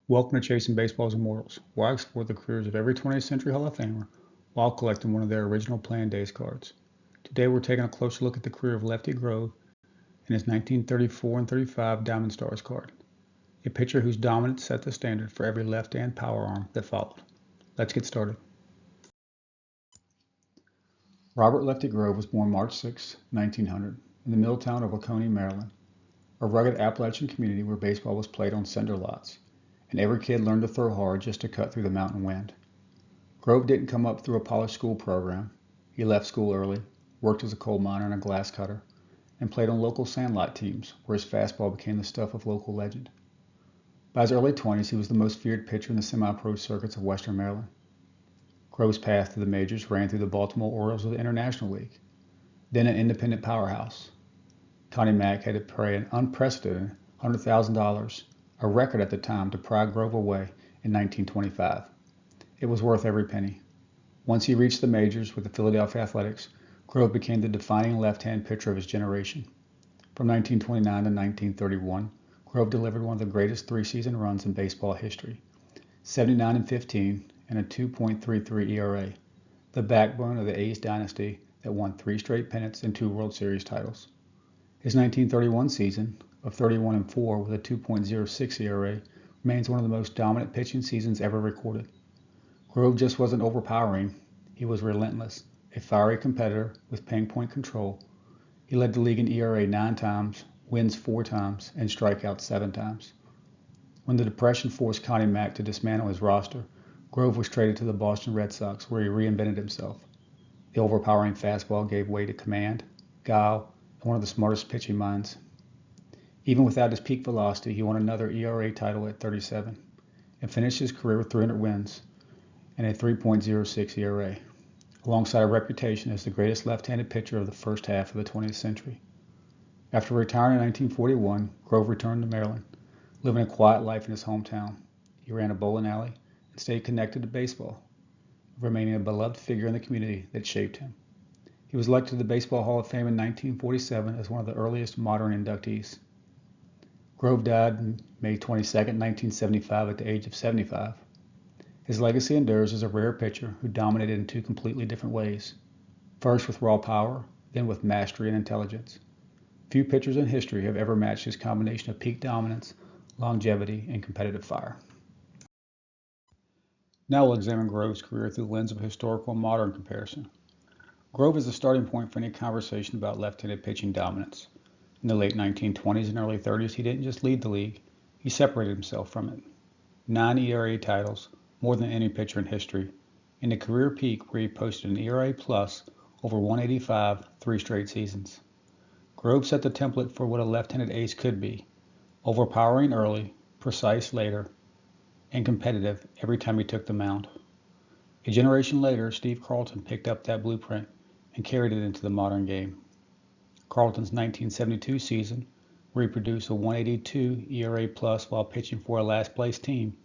Welcome to Chasing Baseball's Immortals, where I explore the careers of every 20th century Hall of Famer while collecting one of their original Playing Days cards. Today we're taking a closer look at the career of Lefty Grove and his 1934 and 35 Diamond Stars card, a pitcher whose dominance set the standard for every left-hand power arm that followed. Let's get started. Robert Lefty Grove was born March 6, 1900, in the middle town of Laconia, Maryland, a rugged Appalachian community where baseball was played on cinder lots, and every kid learned to throw hard just to cut through the mountain wind. Grove didn't come up through a polished school program. He left school early, worked as a coal miner and a glass cutter, and played on local sandlot teams where his fastball became the stuff of local legend. By his early 20s, he was the most feared pitcher in the semi-pro circuits of Western Maryland. Grove's path to the majors ran through the Baltimore Orioles of the International League, then an independent powerhouse. Connie Mack had to pay an unprecedented $100,000, a record at the time, to pry Grove away in 1925. It was worth every penny. Once he reached the majors with the Philadelphia Athletics, Grove became the defining left-hand pitcher of his generation. From 1929 to 1931, Grove delivered one of the greatest three-season runs in baseball history, 79-15 and a 2.33 ERA, the backbone of the A's dynasty that won 3 straight pennants and 2 World Series titles. His 1931 season of 31-4 with a 2.06 ERA remains one of the most dominant pitching seasons ever recorded. Grove just wasn't overpowering, he was relentless, a fiery competitor with pinpoint control. He led the league in ERA 9 times, wins 4 times, and strikeouts 7 times. When the Depression forced Connie Mack to dismantle his roster, Grove was traded to the Boston Red Sox, where he reinvented himself. The overpowering fastball gave way to command, guile, and one of the smartest pitching minds. Even without his peak velocity, he won another ERA title at 37 and finished his career with 300 wins and a 3.06 ERA, alongside a reputation as the greatest left-handed pitcher of the first half of the 20th century. After retiring in 1941, Grove returned to Maryland, living a quiet life in his hometown. He ran a bowling alley and stayed connected to baseball, remaining a beloved figure in the community that shaped him. He was elected to the Baseball Hall of Fame in 1947 as one of the earliest modern inductees. Grove died on May 22, 1975 at the age of 75. His legacy endures as a rare pitcher who dominated in 2 completely different ways. First with raw power, then with mastery and intelligence. Few pitchers in history have ever matched his combination of peak dominance, longevity, and competitive fire. Now we'll examine Grove's career through the lens of a historical and modern comparison. Grove is the starting point for any conversation about left-handed pitching dominance. In the late 1920s and early 30s, he didn't just lead the league, he separated himself from it. 9 ERA titles, more than any pitcher in history, and a career peak where he posted an ERA plus over 185 3 straight seasons. Grove set the template for what a left-handed ace could be, overpowering early, precise later, and competitive every time he took the mound. A generation later, Steve Carlton picked up that blueprint and carried it into the modern game. Carlton's 1972 season, where he produced a 182 ERA plus while pitching for a last-place team,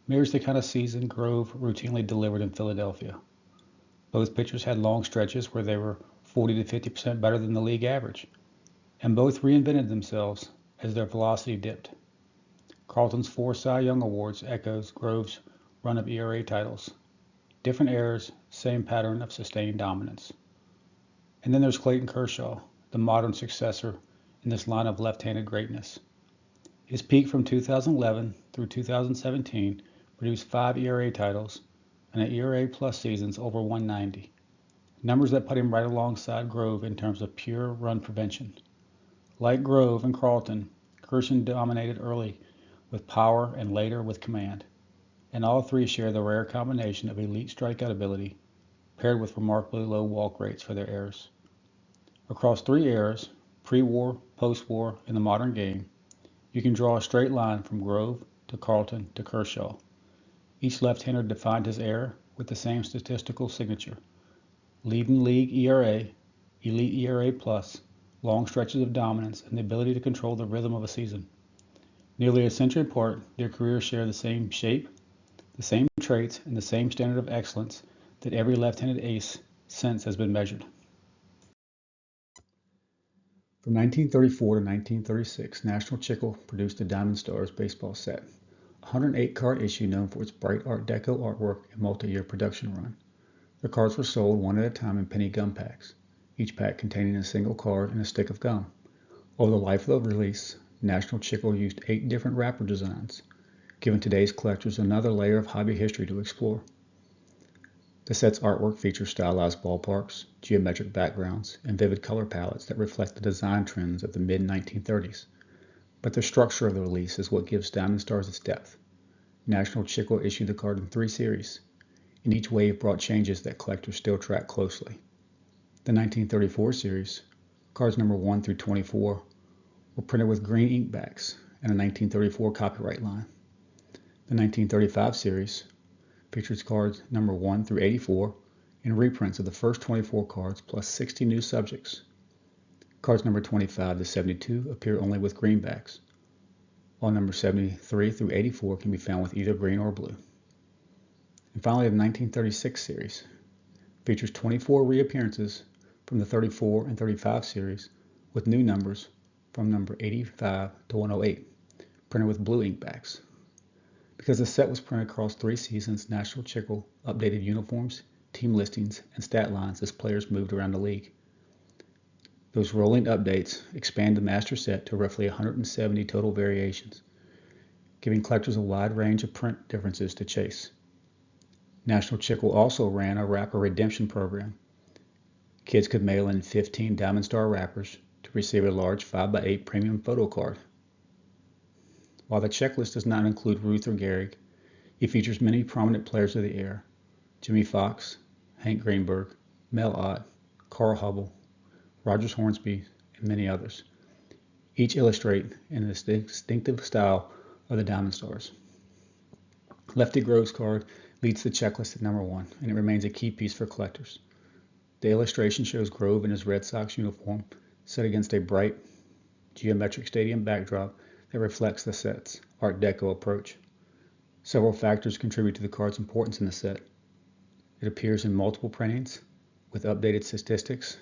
mirrors the kind of season Grove routinely delivered in Philadelphia. Both pitchers had long stretches where they were 40 to 50% better than the league average, and both reinvented themselves as their velocity dipped. Carlton's 4 Cy Young Awards echoes Grove's run of ERA titles. Different eras, same pattern of sustained dominance. And then there's Clayton Kershaw, the modern successor in this line of left-handed greatness. His peak from 2011 through 2017 produced 5 ERA titles and an ERA plus seasons over 190, numbers that put him right alongside Grove in terms of pure run prevention. Like Grove and Carlton, Kershaw dominated early with power and later with command, and all 3 share the rare combination of elite strikeout ability paired with remarkably low walk rates for their eras. Across 3 eras, pre-war, post-war, and the modern game, you can draw a straight line from Grove to Carlton to Kershaw. Each left-hander defined his era with the same statistical signature: leading league ERA, elite ERA plus, long stretches of dominance, and the ability to control the rhythm of a season. Nearly a century apart, their careers share the same shape, the same traits, and the same standard of excellence that every left-handed ace since has been measured. From 1934 to 1936, National Chickle produced the Diamond Stars baseball set, a 108 card issue known for its bright Art Deco artwork and multi-year production run. The cards were sold one at a time in penny gum packs, each pack containing a single card and a stick of gum. Over the life of the release, National Chickle used 8 different wrapper designs, giving today's collectors another layer of hobby history to explore. The set's artwork features stylized ballparks, geometric backgrounds, and vivid color palettes that reflect the design trends of the mid-1930s. But the structure of the release is what gives Diamond Stars its depth. National Chickle issued the card in 3 series, and each wave brought changes that collectors still track closely. The 1934 series, cards number 1 through 24, were printed with green ink backs and a 1934 copyright line. The 1935 series features cards number 1 through 84 and reprints of the first 24 cards plus 60 new subjects. Cards number 25 to 72 appear only with greenbacks, while number 73 through 84 can be found with either green or blue. And finally, the 1936 series features 24 reappearances from the 34 and 35 series with new numbers from number 85 to 108, printed with blue ink backs. Because the set was printed across 3 seasons, National Chickle updated uniforms, team listings, and stat lines as players moved around the league. Those rolling updates expand the master set to roughly 170 total variations, giving collectors a wide range of print differences to chase. National Chickle also ran a wrapper redemption program. Kids could mail in 15 Diamond Star wrappers to receive a large 5x8 premium photo card. While the checklist does not include Ruth or Gehrig, it features many prominent players of the era: Jimmy Fox, Hank Greenberg, Mel Ott, Carl Hubble, Rogers Hornsby, and many others, each illustrate in the distinctive style of the Diamond Stars. Lefty Grove's card leads the checklist at number 1, and it remains a key piece for collectors. The illustration shows Grove in his Red Sox uniform set against a bright, geometric stadium backdrop that reflects the set's Art Deco approach. Several factors contribute to the card's importance in the set. It appears in multiple printings, with updated statistics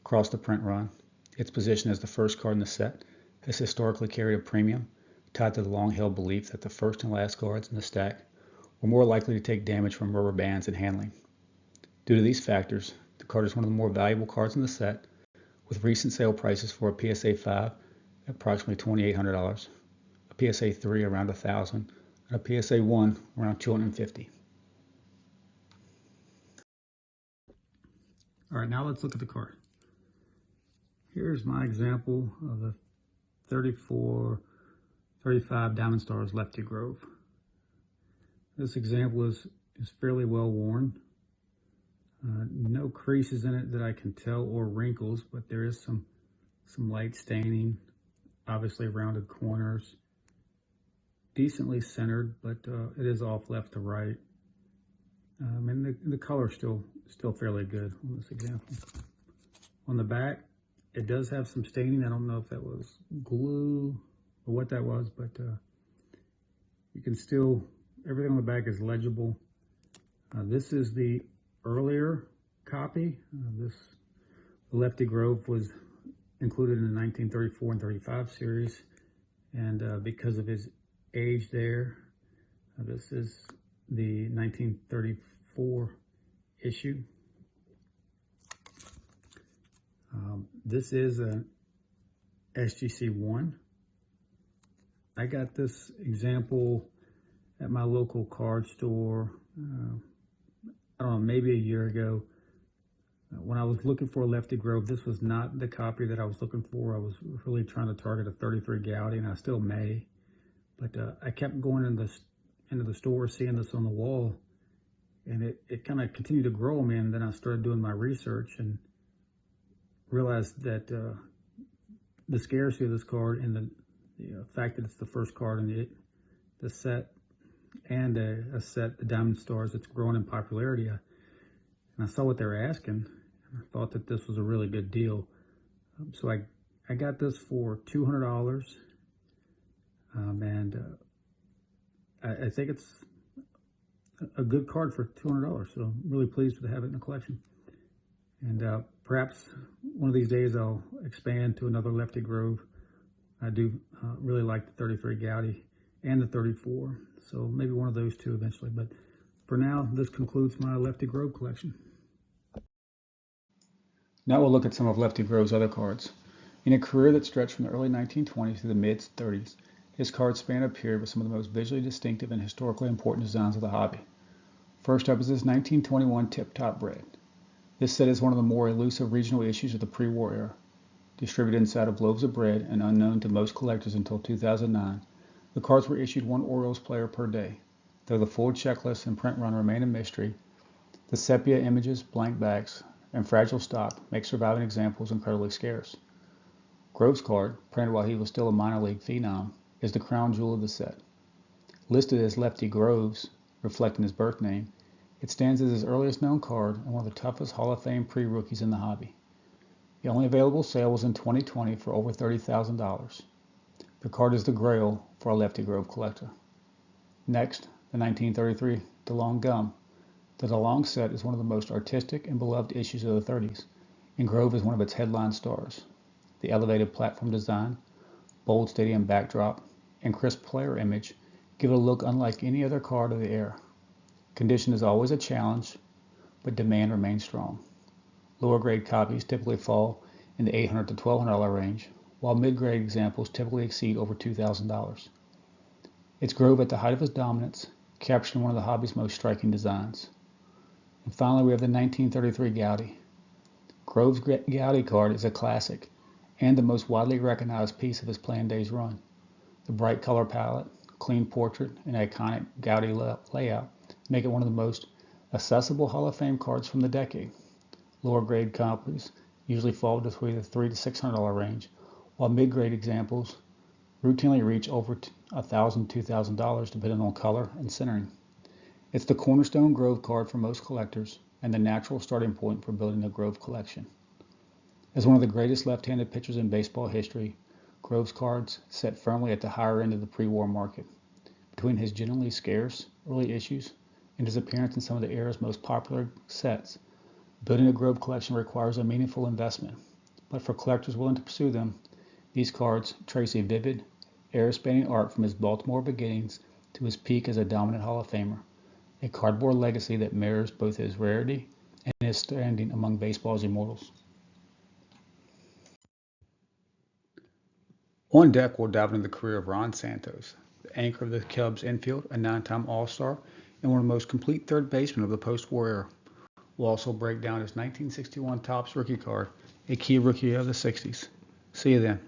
across the print run. Its position as the first card in the set has historically carried a premium, tied to the long-held belief that the first and last cards in the stack were more likely to take damage from rubber bands and handling. Due to these factors, the card is one of the more valuable cards in the set, with recent sale prices for a PSA 5 at approximately $2,800, a PSA 3 around $1,000, and a PSA 1 around $250. All right, now let's look at the card. Here's my example of the 34, 35 Diamond Stars Lefty Grove. This example is fairly well worn. No creases in it that I can tell, or wrinkles, but there is some light staining, obviously rounded corners, decently centered, but it is off left to right. And the color is still fairly good on this example. On the back, it does have some staining. I don't know if that was glue or what that was, but you can still, everything on the back is legible. This is the earlier copy. The Lefty Grove was included in the 1934 and 35 series, and because of his age there, this is the 1934 issue. This is an SGC1. I got this example at my local card store, I don't know, maybe a year ago. When I was looking for a Lefty Grove, this was not the copy that I was looking for. I was really trying to target a 33 Gaudy, and I still may. But I kept going into the store, seeing this on the wall, and it kind of continued to grow on me. And then I started doing my research and realized that the scarcity of this card and the fact that it's the first card in the set, and a set, the Diamond Stars, it's growing in popularity. And I saw what they were asking, and I thought that this was a really good deal. So I got this for $200, and I think it's a good card for $200. So I'm really pleased to have it in the collection. And perhaps one of these days I'll expand to another Lefty Grove. I do really like the 33 Gaudy and the 34. So maybe one of those two eventually. But for now, this concludes my Lefty Grove collection. Now we'll look at some of Lefty Grove's other cards. In a career that stretched from the early 1920s to the mid-30s, his card span a period with some of the most visually distinctive and historically important designs of the hobby. First up is this 1921 Tip-Top Bread. This set is one of the more elusive regional issues of the pre-war era. Distributed inside of loaves of bread and unknown to most collectors until 2009, the cards were issued one Orioles player per day. Though the full checklist and print run remain a mystery, the sepia images, blank backs, and fragile stock make surviving examples incredibly scarce. Grove's card, printed while he was still a minor league phenom, is the crown jewel of the set. Listed as Lefty Grove's, reflecting his birth name, it stands as his earliest known card and one of the toughest Hall of Fame pre-rookies in the hobby. The only available sale was in 2020 for over $30,000. The card is the grail for a Lefty Grove collector. Next, the 1933 DeLong Gum. The DeLong set is one of the most artistic and beloved issues of the 30s, and Grove is one of its headline stars. The elevated platform design, bold stadium backdrop, and crisp player image give it a look unlike any other card of the era. Condition is always a challenge, but demand remains strong. Lower grade copies typically fall in the $800 to $1,200 range, while mid-grade examples typically exceed over $2,000. It's Grove at the height of his dominance, capturing one of the hobby's most striking designs. And finally, we have the 1933 Gowdy. Grove's Gowdy card is a classic and the most widely recognized piece of his Playing Days run. The bright color palette, clean portrait, and iconic Gowdy layout make it one of the most accessible Hall of Fame cards from the decade. Lower grade copies usually fall between the $300 to $600 range, while mid-grade examples routinely reach over $1,000 to $2,000 depending on color and centering. It's the cornerstone Grove card for most collectors and the natural starting point for building a Grove collection. As one of the greatest left-handed pitchers in baseball history, Grove's cards set firmly at the higher end of the pre-war market. Between his generally scarce early issues and his appearance in some of the era's most popular sets, building a Grove collection requires a meaningful investment. But for collectors willing to pursue them, these cards trace a vivid, era-spanning arc from his Baltimore beginnings to his peak as a dominant Hall of Famer, a cardboard legacy that mirrors both his rarity and his standing among baseball's immortals. On deck, we'll dive into the career of Ron Santos, the anchor of the Cubs infield, a 9-time All-Star, and one of the most complete third basemen of the post-war era. We'll also break down his 1961 Topps rookie card, a key rookie of the 60s. See you then.